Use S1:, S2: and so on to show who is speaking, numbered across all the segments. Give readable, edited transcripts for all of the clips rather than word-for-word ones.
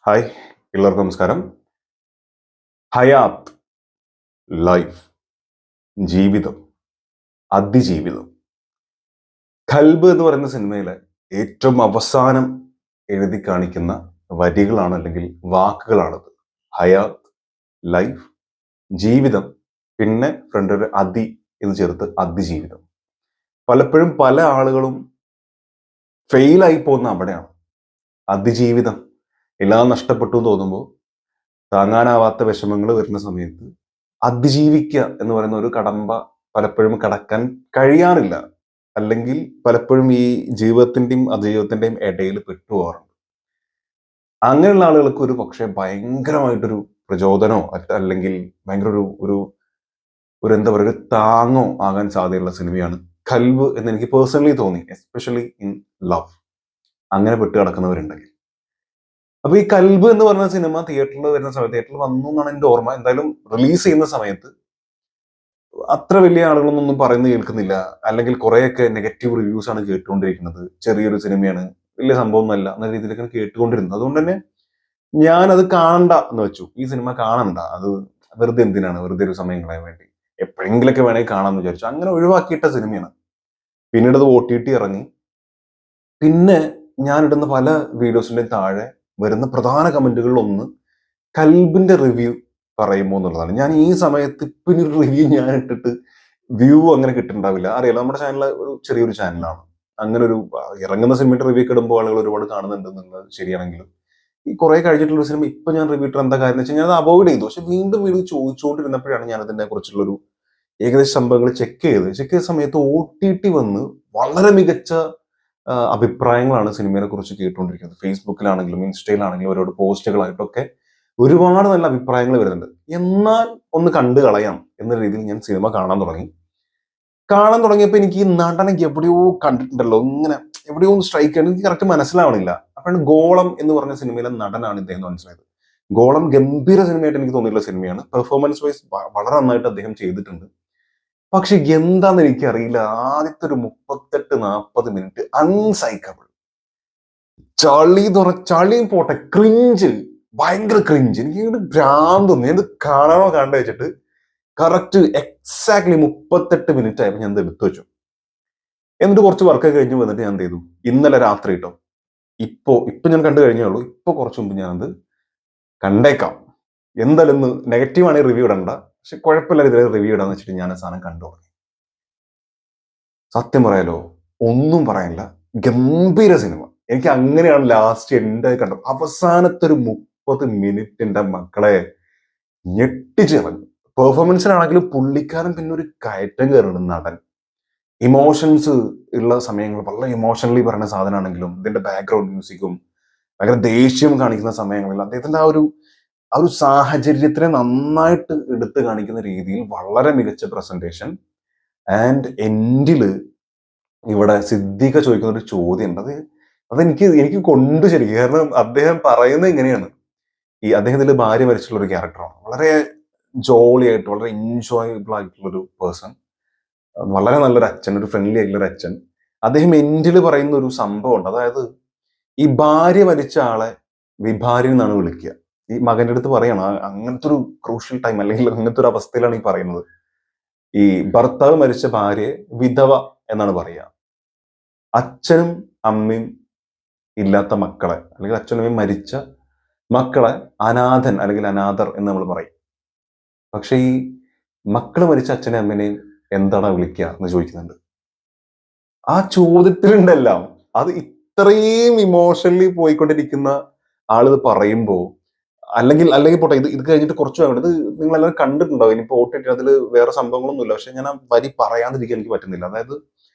S1: Hi, എല്ലാവർക്കും നമസ്കാരം. Hayat, life, ജീവിതം, അതിജീവിതം. ഖൽബ് എന്ന് പറയുന്ന സിനിമയിലെ ഏറ്റവും അവസാനം എഴുതി കാണിക്കുന്ന വരികളാണ് അല്ലെങ്കിൽ വാക്കുകളാണത്. ഹയാത്ത്, ലൈഫ്, ജീവിതം, പിന്നെ ഫ്രണ്ട് ഒരു എന്ന് ചേർത്ത് അതിജീവിതം. പലപ്പോഴും പല ആളുകളും ഫെയിലായി പോകുന്ന അവിടെയാണ്. അതിജീവിതം എല്ലാം നഷ്ടപ്പെട്ടു എന്ന് തോന്നുമ്പോൾ താങ്ങാനാവാത്ത വിഷമങ്ങൾ വരുന്ന സമയത്ത് അതിജീവിക്കുക എന്ന് പറയുന്ന ഒരു കടമ്പ പലപ്പോഴും കടക്കാൻ കഴിയാറില്ല. അല്ലെങ്കിൽ പലപ്പോഴും ഈ ജീവിതത്തിന്റെയും അതിജീവിതത്തിന്റെയും ഇടയിൽ പെട്ടുപോകാറുണ്ട്. അങ്ങനെയുള്ള ആളുകൾക്ക് ഒരു പക്ഷേ ഭയങ്കരമായിട്ടൊരു പ്രചോദനമോ അല്ലെങ്കിൽ ഭയങ്കര ഒരു ഒരു ഒരു എന്താ പറയുക, ഒരു താങ്ങോ ആകാൻ സാധ്യതയുള്ള സിനിമയാണ് കൽബ് എന്ന് എനിക്ക് പേഴ്സണലി തോന്നി. Especially in love. അങ്ങനെ പെട്ട് കിടക്കുന്നവരുണ്ടെങ്കിൽ. അപ്പൊ ഈ കൽബ് എന്ന് പറഞ്ഞ സിനിമ തിയേറ്ററിൽ വരുന്ന സമയത്ത്, തിയേറ്ററിൽ വന്നു എന്നാണ് എന്റെ ഓർമ്മ. എന്തായാലും റിലീസ് ചെയ്യുന്ന സമയത്ത് അത്ര വലിയ ആളുകളൊന്നും പറയുന്നത് കേൾക്കുന്നില്ല. അല്ലെങ്കിൽ കുറെയൊക്കെ നെഗറ്റീവ് റിവ്യൂസ് ആണ് കേട്ടുകൊണ്ടിരിക്കുന്നത്. ചെറിയൊരു സിനിമയാണ്, വലിയ സംഭവമൊന്നുമല്ല എന്ന രീതിയിലൊക്കെ കേട്ടുകൊണ്ടിരുന്നത്. അതുകൊണ്ട് തന്നെ ഞാനത് കാണണ്ട എന്ന് വെച്ചു. ഈ സിനിമ കാണണ്ട, അത് വെറുതെ എന്തിനാണ്, വെറുതെ ഒരു സമയം കളയാൻ വേണ്ടി, എപ്പോഴെങ്കിലൊക്കെ വേണമെങ്കിൽ കാണാമെന്ന് വിചാരിച്ചു. അങ്ങനെ ഒഴിവാക്കിയിട്ട സിനിമയാണ്. പിന്നീട് അത് OTT ഇറങ്ങി. പിന്നെ ഞാൻ ഇടുന്ന പല വീഡിയോസിന്റെയും താഴെ വരുന്ന പ്രധാന കമന്റുകളിൽ ഒന്ന് കൽബിന്റെ റിവ്യൂ പറയുമോ എന്നുള്ളതാണ്. ഞാൻ ഈ സമയത്ത് ഇപ്പൊ ഒരു റിവ്യൂ ഞാൻ ഇട്ടിട്ട് വ്യൂ അങ്ങനെ കിട്ടുന്നുണ്ടാവില്ല. അറിയാലോ, നമ്മുടെ ചാനൽ ഒരു ചെറിയൊരു ചാനലാണ്. അങ്ങനെ ഒരു ഇറങ്ങുന്ന സിനിമയുടെ റിവ്യൂ ഒക്കെ ഇടുമ്പോൾ ആളുകൾ ഒരുപാട് കാണുന്നുണ്ട് എന്നുള്ളത് ശരിയാണെങ്കിലും ഈ കുറെ കഴിഞ്ഞിട്ടുള്ള ഒരു സിനിമ ഇപ്പൊ ഞാൻ റിവ്യൂ ഇട്ട എന്താ കാര്യം എന്ന് വെച്ചാൽ ഞാൻ അത് അവോയ്ഡ് ചെയ്തു. പക്ഷെ വീണ്ടും വീണ്ടും ചോദിച്ചുകൊണ്ടിരുന്നപ്പോഴാണ് ഞാൻ അതിനെ കുറിച്ചുള്ള ഒരു ഏകദേശ സംഭവങ്ങൾ ചെക്ക് ചെയ്ത സമയത്ത് OTT വന്ന് വളരെ മികച്ച അഭിപ്രായങ്ങളാണ് സിനിമയെ കുറിച്ച് കേട്ടുകൊണ്ടിരിക്കുന്നത്. ഫേസ്ബുക്കിലാണെങ്കിലും ഇൻസ്റ്റയിലാണെങ്കിലും ഒരുപാട് പോസ്റ്റുകളായിട്ടൊക്കെ ഒരുപാട് നല്ല അഭിപ്രായങ്ങൾ വരുന്നുണ്ട്. എന്നാൽ ഒന്ന് കണ്ടു കളയാം എന്ന രീതിയിൽ ഞാൻ സിനിമ കാണാൻ തുടങ്ങിയപ്പോൾ എനിക്ക് ഈ നടനെ എവിടെയോ കണ്ടിട്ടുണ്ടല്ലോ, ഇങ്ങനെ എവിടെയോ സ്ട്രൈക്ക് ചെയ്യണം, എനിക്ക് കറക്റ്റ് മനസ്സിലാവണില്ല. അപ്പോഴാണ് ഗോളം എന്ന് പറഞ്ഞ സിനിമയിലെ നടനാണ് ഇദ്ദേഹം എന്ന് മനസ്സിലായത്. ഗോളം ഗംഭീര സിനിമയായിട്ട് എനിക്ക് തോന്നിയിട്ടുള്ള സിനിമയാണ്. പെർഫോമൻസ് വൈസ് വളരെ നന്നായിട്ട് അദ്ദേഹം ചെയ്തിട്ടുണ്ട്. പക്ഷെ എന്താന്ന് എനിക്കറിയില്ല, ആദ്യത്തെ ഒരു 38-40 മിനിറ്റ് അൺസൈക്കബിൾ. ചളിയും പോട്ടെ, ക്രിഞ്ച്, ഭയങ്കര ക്രിഞ്ച്. എനിക്ക് ഇങ്ങോട്ട് ഭ്രാന്ത് തോന്നി. ഇത് കാണണോ കണ്ടു വെച്ചിട്ട് കറക്റ്റ് എക്സാക്ട്ലി 38 മിനിറ്റ് ആയപ്പോൾ ഞാൻ എടുത്തു വെച്ചു. എന്നിട്ട് കുറച്ച് വർക്ക് കഴിഞ്ഞ് വന്നിട്ട് ഞാൻ എന്ത് ചെയ്തു, ഇന്നലെ രാത്രി കേട്ടോ, ഇപ്പൊ ഞാൻ കണ്ടു കഴിഞ്ഞേ ഉള്ളൂ. ഇപ്പൊ കുറച്ച് മുമ്പ് ഞാനത് കണ്ടേക്കാം, എന്തായാലും നെഗറ്റീവ് ആണെങ്കിൽ റിവ്യൂ ഇടണ്ട, പക്ഷെ കുഴപ്പമില്ല ഇതിൽ റിവ്യൂ ഇടാന്ന് വെച്ചിട്ട് ഞാൻ ആ സാധനം കണ്ടു തുടങ്ങി. സത്യം പറയാലോ, ഒന്നും പറയാനില്ല, ഗംഭീര സിനിമ. എനിക്ക് അങ്ങനെയാണ് ലാസ്റ്റ് എന്റെ കണ്ടത്. അവസാനത്തെ ഒരു 30 മിനിറ്റ് മക്കളെ ഞെട്ടിച്ച് കളഞ്ഞു. പെർഫോമൻസിനാണെങ്കിലും പുള്ളിക്കാരൻ പിന്നെ ഒരു കയറ്റം കയറുന്നുണ്ട് നടൻ. ഇമോഷൻസ് ഉള്ള സമയങ്ങൾ വളരെ ഇമോഷണലി പറയുന്ന സാധനമാണെങ്കിലും ഇതിന്റെ ബാക്ക്ഗ്രൗണ്ട് മ്യൂസിക്കും ഭയങ്കര ദേഷ്യം കാണിക്കുന്ന സമയങ്ങളിൽ അദ്ദേഹത്തിന്റെ ആ ഒരു സാഹചര്യത്തിനെ നന്നായിട്ട് എടുത്തു കാണിക്കുന്ന രീതിയിൽ വളരെ മികച്ച പ്രസന്റേഷൻ. ആൻഡ് എൻഡില് ഇവിടെ സിദ്ദിഖ ചോദിക്കുന്ന ഒരു ചോദ്യം ഉണ്ട്. അതെനിക്ക് കൊണ്ടു ശരിക്കും. കാരണം അദ്ദേഹം പറയുന്നത് ഇങ്ങനെയാണ്, ഈ അദ്ദേഹത്തിന്റെ ഭാര്യ മരിച്ചിട്ടുള്ള ഒരു ക്യാരക്ടറാണ്. വളരെ ജോളി ആയിട്ട് വളരെ എൻജോയബിൾ ആയിട്ടുള്ള ഒരു പേഴ്സൺ, വളരെ നല്ലൊരു അച്ഛൻ, ഒരു ഫ്രണ്ട്ലി ആയിട്ടുള്ള ഒരു അച്ഛൻ. അദ്ദേഹം എൻഡിൽ പറയുന്ന ഒരു സംഭവം ഉണ്ട്. അതായത് ഈ ഭാര്യ മരിച്ച ആളെ വിഭാര്യ എന്നാണ് വിളിക്കുക. ഈ മകന്റെ അടുത്ത് പറയണം, അങ്ങനത്തെ ഒരു ക്രൂഷ്യൽ ടൈം അല്ലെങ്കിൽ അങ്ങനത്തെ ഒരു അവസ്ഥയിലാണ് ഈ പറയുന്നത്. ഈ ഭർത്താവ് മരിച്ച ഭാര്യയെ വിധവ എന്നാണ് പറയുക. അച്ഛനും അമ്മയും ഇല്ലാത്ത മക്കളെ അല്ലെങ്കിൽ അച്ഛനും അമ്മയും മരിച്ച മക്കളെ അനാഥൻ അല്ലെങ്കിൽ അനാഥർ എന്ന് നമ്മൾ പറയും. പക്ഷെ ഈ മക്കള് മരിച്ച അച്ഛനെയും അമ്മേനെയും എന്താണ് വിളിക്കുക എന്ന് ചോദിക്കുന്നുണ്ട്. ആ ചോദ്യത്തിലുണ്ടെല്ലാം അത് ഇത്രയും ഇമോഷണലി പോയിക്കൊണ്ടിരിക്കുന്ന ആളിത് പറയുമ്പോ, അല്ലെങ്കിൽ പോട്ടെ, ഇത് കഴിഞ്ഞിട്ട് കുറച്ച് വേണ്ട, ഇത് നിങ്ങൾ എല്ലാവരും കണ്ടിട്ടുണ്ടാവും. ഇനിയിപ്പോ OTT അതിൽ വേറെ സംഭവങ്ങളൊന്നുമില്ല. പക്ഷെ ഞാൻ ആ വരി പറയാതിരിക്കാൻ എനിക്ക് പറ്റുന്നില്ല. അതായത്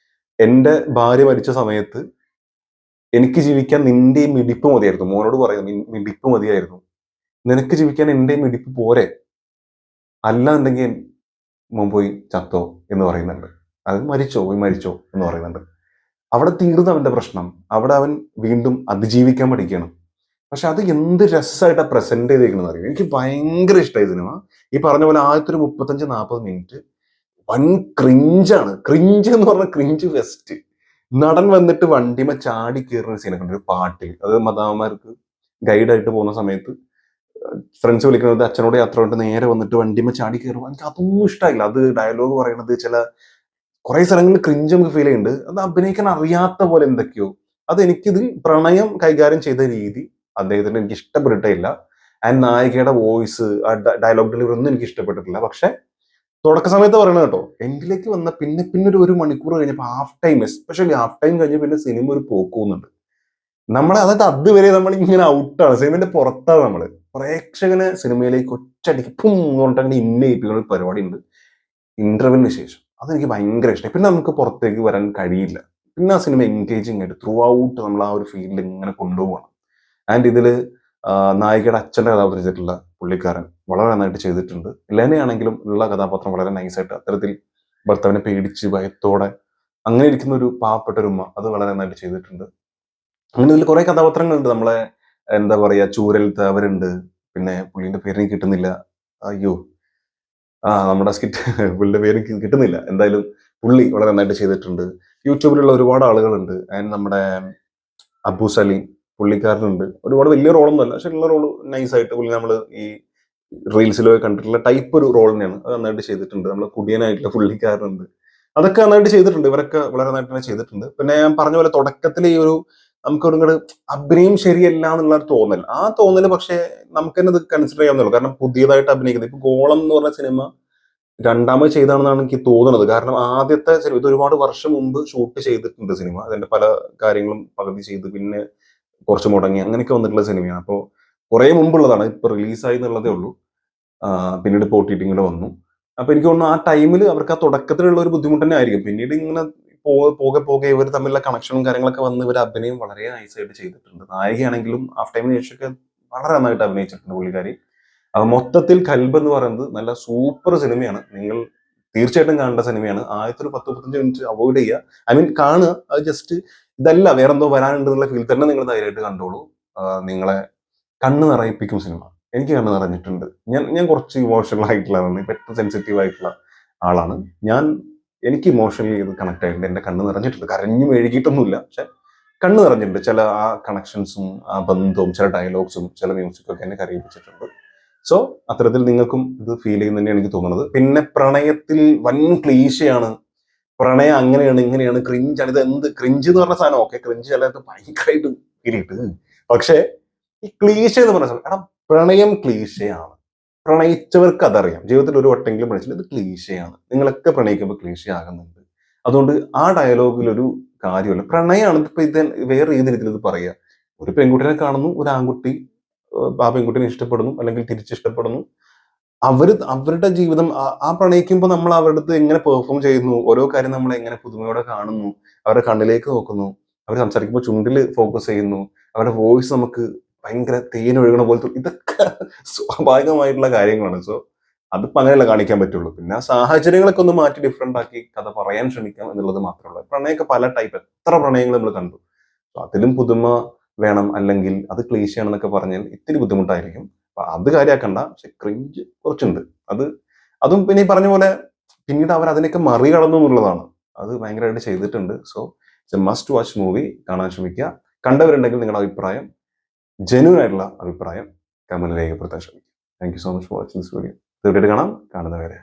S1: എന്റെ ഭാര്യ മരിച്ച സമയത്ത് എനിക്ക് ജീവിക്കാൻ നിന്റെ മിടിപ്പ് മതിയായിരുന്നു. മോനോട് പറയുന്നു, മിടിപ്പ് മതിയായിരുന്നു, നിനക്ക് ജീവിക്കാൻ എന്റെ മിടിപ്പ് പോരെ, അല്ലാന്നുണ്ടെങ്കിൽ മോൻ പോയി ചത്തോ എന്ന് പറയുന്നുണ്ട്. അത് മരിച്ചോ എന്ന് പറയുന്നുണ്ട്. അവിടെ തീർന്നു അവന്റെ പ്രശ്നം. അവിടെ അവൻ വീണ്ടും അതിജീവിക്കാൻ പഠിക്കുകയാണ്. പക്ഷെ അത് എന്ത് രസമായിട്ടാ പ്രസന്റ് ചെയ്തേക്കുന്നത് അറിയാം. എനിക്ക് ഭയങ്കര ഇഷ്ടമായി സിനിമ. ഈ പറഞ്ഞ പോലെ ആദ്യത്തെ ഒരു 35-40 മിനിറ്റ് വൻ ക്രിഞ്ചാണ്. ക്രിഞ്ച് എന്ന് പറഞ്ഞ ക്രിഞ്ച് ഫെസ്റ്റ്. നടൻ വന്നിട്ട് വണ്ടിമ ചാടി കയറുന്ന സീനൊക്കെ ഉണ്ട് ഒരു പാട്ടിൽ. അത് മദാമ്മമാർക്ക് ഗൈഡായിട്ട് പോകുന്ന സമയത്ത് ഫ്രണ്ട്സ് വിളിക്കുന്നത് അച്ഛനോട് യാത്ര കൊണ്ട് നേരെ വന്നിട്ട് വണ്ടിമ ചാടി കയറും. എനിക്ക് അതൊന്നും ഇഷ്ടമായില്ല. അത് ഡയലോഗ് പറയണത് ചില കുറെ സ്ഥലങ്ങളിൽ ക്രിഞ്ച് നമുക്ക് ഫീൽ ചെയ്യുന്നുണ്ട്. അത് അഭിനയിക്കാൻ അറിയാത്ത പോലെ എന്തൊക്കെയോ. അതെനിക്കിത് പ്രണയം കൈകാര്യം ചെയ്ത രീതി അദ്ദേഹത്തിന് എനിക്ക് ഇഷ്ടപ്പെട്ടിട്ടേ ഇല്ല. ആൻഡ് നായികയുടെ വോയിസ്, ആ ഡയലോഗ് ഡെലിവറി ഒന്നും എനിക്ക് ഇഷ്ടപ്പെട്ടിട്ടില്ല. പക്ഷെ തുടക്ക സമയത്ത് പറയണത് കേട്ടോ, എൻഡിലേക്ക് വന്ന പിന്നെ പിന്നെ ഒരു മണിക്കൂർ കഴിഞ്ഞപ്പോൾ half time, especially half time കഴിഞ്ഞ് പിന്നെ സിനിമ ഒരു പോക്കുന്നുണ്ട്. നമ്മളെ അതായത് അതുവരെ നമ്മൾ ഇങ്ങനെ ഔട്ടാണ്, സിനിമയുടെ പുറത്താണ് നമ്മള്. പ്രേക്ഷകനെ സിനിമയിലേക്ക് ഒറ്റയടിക്ക് പും എന്ന് പറഞ്ഞിട്ട് അങ്ങനെ ഇന്നയിപ്പിക്കുന്ന ഒരു പരിപാടി ഉണ്ട് ഇന്റർവെല്ലിന് ശേഷം. അതെനിക്ക് ഭയങ്കര ഇഷ്ടമായി. പിന്നെ നമുക്ക് പുറത്തേക്ക് വരാൻ കഴിയില്ല. പിന്നെ ആ സിനിമ എൻഗേജിങ് ആയിട്ട് ത്രൂ ഔട്ട് നമ്മൾ ആ ഒരു ഫീൽഡിൽ ഇങ്ങനെ കൊണ്ടുപോകണം. ആൻഡ് ഇതില് നായികയുടെ അച്ഛന്റെ കഥാപാത്രത്തിലുള്ള പുള്ളിക്കാരൻ വളരെ നന്നായിട്ട് ചെയ്തിട്ടുണ്ട്. ലെനയാണെങ്കിലും ഉള്ള കഥാപാത്രം വളരെ നൈസായിട്ട് അത്തരത്തിൽ ഭർത്താവിനെ പേടിച്ച് ഭയത്തോടെ അങ്ങനെ ഇരിക്കുന്ന ഒരു പാവപ്പെട്ട ഒരു ഉമ്മ, അത് വളരെ നന്നായിട്ട് ചെയ്തിട്ടുണ്ട്. അങ്ങനെ ഇതിൽ കുറെ കഥാപാത്രങ്ങളുണ്ട്. നമ്മളെ എന്താ പറയാ, ചൂരൽ തേവരുണ്ട്. പിന്നെ പുള്ളിന്റെ പേര് എനിക്ക് കിട്ടുന്നില്ല. അയ്യോ, നമ്മുടെ സ്കിറ്റ് പുള്ളിയുടെ പേര് എനിക്ക് കിട്ടുന്നില്ല. എന്തായാലും പുള്ളി വളരെ നന്നായിട്ട് ചെയ്തിട്ടുണ്ട്. യൂട്യൂബിലുള്ള ഒരുപാട് ആളുകളുണ്ട്. ആൻഡ് നമ്മുടെ അബു സലീം പുള്ളിക്കാരനുണ്ട്. ഒരുപാട് വലിയ റോളൊന്നും അല്ല, പക്ഷെ ഉള്ള റോള് നൈസായിട്ട് പുള്ളി നമ്മൾ ഈ റീൽസിലൊക്കെ കണ്ടിട്ടുള്ള ടൈപ്പ് ഒരു റോൾ തന്നെയാണ്. അത് നന്നായിട്ട് ചെയ്തിട്ടുണ്ട്. നമ്മൾ കുടിയനായിട്ടുള്ള പുള്ളിക്കാരനുണ്ട്. അതൊക്കെ നന്നായിട്ട് ചെയ്തിട്ടുണ്ട്. ഇവരൊക്കെ വളരെ നന്നായിട്ട് തന്നെ ചെയ്തിട്ടുണ്ട്. പിന്നെ ഞാൻ പറഞ്ഞ പോലെ തുടക്കത്തിൽ ഈ ഒരു നമുക്കൊരു അഭിനയം ശരിയല്ല എന്നുള്ള ഒരു തോന്നൽ, ആ തോന്നൽ പക്ഷെ നമുക്ക് തന്നെ ഇത് കൺസിഡർ ചെയ്യാവുന്നുള്ളൂ. കാരണം പുതിയതായിട്ട് അഭിനയിക്കുന്നത്, ഇപ്പൊ ഗോളം എന്ന് പറഞ്ഞ സിനിമ രണ്ടാമത് ചെയ്താണെന്നാണ് എനിക്ക് തോന്നുന്നത്. കാരണം ആദ്യത്തെ സിനിമ ഇത് ഒരുപാട് വർഷം മുമ്പ് ഷൂട്ട് ചെയ്തിട്ടുണ്ട് സിനിമ. അതിന്റെ പല കാര്യങ്ങളും പകുതി ചെയ്ത് പിന്നെ കുറച്ച് മുടങ്ങി അങ്ങനെയൊക്കെ വന്നിട്ടുള്ള സിനിമയാണ്. അപ്പോൾ കുറെ മുമ്പുള്ളതാണ്. ഇപ്പൊ റിലീസായി എന്നുള്ളതേ ഉള്ളൂ. പിന്നീട് ഇപ്പോൾ OTT വന്നു. അപ്പൊ എനിക്ക് തോന്നുന്നു ആ ടൈമിൽ അവർക്ക് ആ തുടക്കത്തിലുള്ള ഒരു ബുദ്ധിമുട്ട് തന്നെ ആയിരിക്കും. പിന്നീട് ഇങ്ങനെ പോകെ പോകെ ഇവർ തമ്മിലുള്ള കണക്ഷനും കാര്യങ്ങളൊക്കെ വന്ന് ഇവർ അഭിനയം വളരെ നൈസായിട്ട് ചെയ്തിട്ടുണ്ട്. നായികയാണെങ്കിലും ഹാഫ് ടൈമിന് ശേഷമൊക്കെ വളരെ നന്നായിട്ട് അഭിനയിച്ചിട്ടുണ്ട് പുള്ളിക്കാരി. മൊത്തത്തിൽ കൽബ് എന്ന് പറയുന്നത് നല്ല സൂപ്പർ സിനിമയാണ്. നിങ്ങൾ തീർച്ചയായിട്ടും കാണേണ്ട സിനിമയാണ്. ആദ്യത്തെ ഒരു 10-15 മിനിറ്റ് അവോയ്ഡ് ചെയ്യുക. ഐ മീൻ കാണുക. അത് ജസ്റ്റ് ഇതല്ല വേറെന്തോ വരാനുണ്ട് എന്നുള്ള ഫീൽ തന്നെ നിങ്ങൾ ധൈര്യമായിട്ട് കണ്ടോളൂ. നിങ്ങളെ കണ്ണ് നിറയിപ്പിക്കും സിനിമ. എനിക്ക് കണ്ണ് നിറഞ്ഞിട്ടുണ്ട്. ഞാൻ ഞാൻ കുറച്ച് ഇമോഷണൽ ആയിട്ടുള്ള ആളാണ്. പെട്ടെന്ന് സെൻസിറ്റീവ് ആയിട്ടുള്ള ആളാണ് ഞാൻ. എനിക്ക് ഇമോഷണലി ഇത് കണക്ട് ആയിട്ടുണ്ട്. എന്റെ കണ്ണ് നിറഞ്ഞിട്ടുണ്ട്. കരഞ്ഞു മെഴുകിയിട്ടൊന്നുമില്ല, പക്ഷെ കണ്ണ് നിറഞ്ഞിട്ടുണ്ട്. ചില ആ കണക്ഷൻസും ആ ബന്ധവും ചില ഡയലോഗ്സും ചില മ്യൂസിക്കും ഒക്കെ എന്നെ കരയിപ്പിച്ചിട്ടുണ്ട്. സോ അത്തരത്തിൽ നിങ്ങൾക്കും ഇത് ഫീൽ ചെയ്യുന്ന തന്നെയാണ് എനിക്ക് തോന്നുന്നത്. പിന്നെ പ്രണയത്തിൽ വൻ ക്ലീശയാണ്. പ്രണയം അങ്ങനെയാണ് ഇങ്ങനെയാണ് ക്രിഞ്ചാണ്. ഇത് എന്ത് ക്രിഞ്ച് എന്ന് പറഞ്ഞ സാധനം, ഓക്കെ ക്രിഞ്ച് ചിലർക്ക് ഭയങ്കരമായിട്ട് ഫീൽ ചെയ്തിട്ട്, പക്ഷെ ഈ ക്ലീശ എന്ന് പറഞ്ഞ സാധനം, എടാ പ്രണയം ക്ലീശയാണ്. പ്രണയിച്ചവർക്ക് അതറിയാം. ജീവിതത്തിൽ ഒരു വട്ടെങ്കിലും പ്രണയിച്ചില്ല, ഇത് ക്ലീശയാണ്. നിങ്ങളൊക്കെ പ്രണയിക്കുമ്പോൾ ക്ലീശ ആകുന്നുണ്ട്. അതുകൊണ്ട് ആ ഡയലോഗിൽ ഒരു കാര്യമല്ല. പ്രണയമാണ്. ഇപ്പൊ ഇത് വേറെ ഏത് രീതിയിൽ ഇത് പറയുക, ഒരു പെൺകുട്ടിനെ കാണുന്നു, ഒരു ആൺകുട്ടി ആ പെൺകുട്ടിനെ ഇഷ്ടപ്പെടുന്നു, അല്ലെങ്കിൽ തിരിച്ചിഷ്ടപ്പെടുന്നു. അവരുടെ ജീവിതം ആ പ്രണയിക്കുമ്പോൾ നമ്മൾ അവരുടെ അടുത്ത് എങ്ങനെ പെർഫോം ചെയ്യുന്നു, ഓരോ കാര്യം നമ്മൾ എങ്ങനെ പുതുമയോടെ കാണുന്നു, അവരുടെ കണ്ണിലേക്ക് നോക്കുന്നു, അവർ സംസാരിക്കുമ്പോൾ ചുണ്ടിൽ ഫോക്കസ് ചെയ്യുന്നു, അവരുടെ വോയിസ് നമുക്ക് ഭയങ്കര തേനൊഴുകണ പോലത്തെ, ഇതൊക്കെ സ്വാഭാവികമായിട്ടുള്ള കാര്യങ്ങളാണ്. സോ അതിപ്പോ അങ്ങനെയല്ല കാണിക്കാൻ പറ്റുള്ളൂ. പിന്നെ ആ സാഹചര്യങ്ങളൊക്കെ ഒന്ന് മാറ്റി ഡിഫറെന്റ് ആക്കി കഥ പറയാൻ ശ്രമിക്കാം എന്നുള്ളത് മാത്രമേ ഉള്ളൂ. പ്രണയമൊക്കെ പല ടൈപ്പ്, എത്ര പ്രണയങ്ങൾ നമ്മൾ കണ്ടു. സോ അതിലും പുതുമ വേണം, അല്ലെങ്കിൽ അത് ക്ലീശയാണെന്നൊക്കെ പറഞ്ഞാൽ ഇത്തിരി ബുദ്ധിമുട്ടായിരിക്കും. അപ്പൊ അത് കാര്യമാക്കണ്ട. പക്ഷെ ക്രിഞ്ച് കുറച്ചുണ്ട്. അത് അതും പിന്നെ ഈ പറഞ്ഞ പോലെ പിന്നീട് അവർ അതിനൊക്കെ മറികടന്നു എന്നുള്ളതാണ്. അത് ഭയങ്കരമായിട്ട് ചെയ്തിട്ടുണ്ട്. So it's A must watch movie. കാണാൻ ശ്രമിക്കുക. കണ്ടവരുണ്ടെങ്കിൽ നിങ്ങളുടെ അഭിപ്രായം, ജെന്യൂൻ ആയിട്ടുള്ള അഭിപ്രായം കമന്റിൽ രേഖപ്പെടുത്താൻ ശ്രമിക്കുക. Thank you so much for watching this video. തീർച്ചയായിട്ടും കാണാം. കാണുന്നവരെ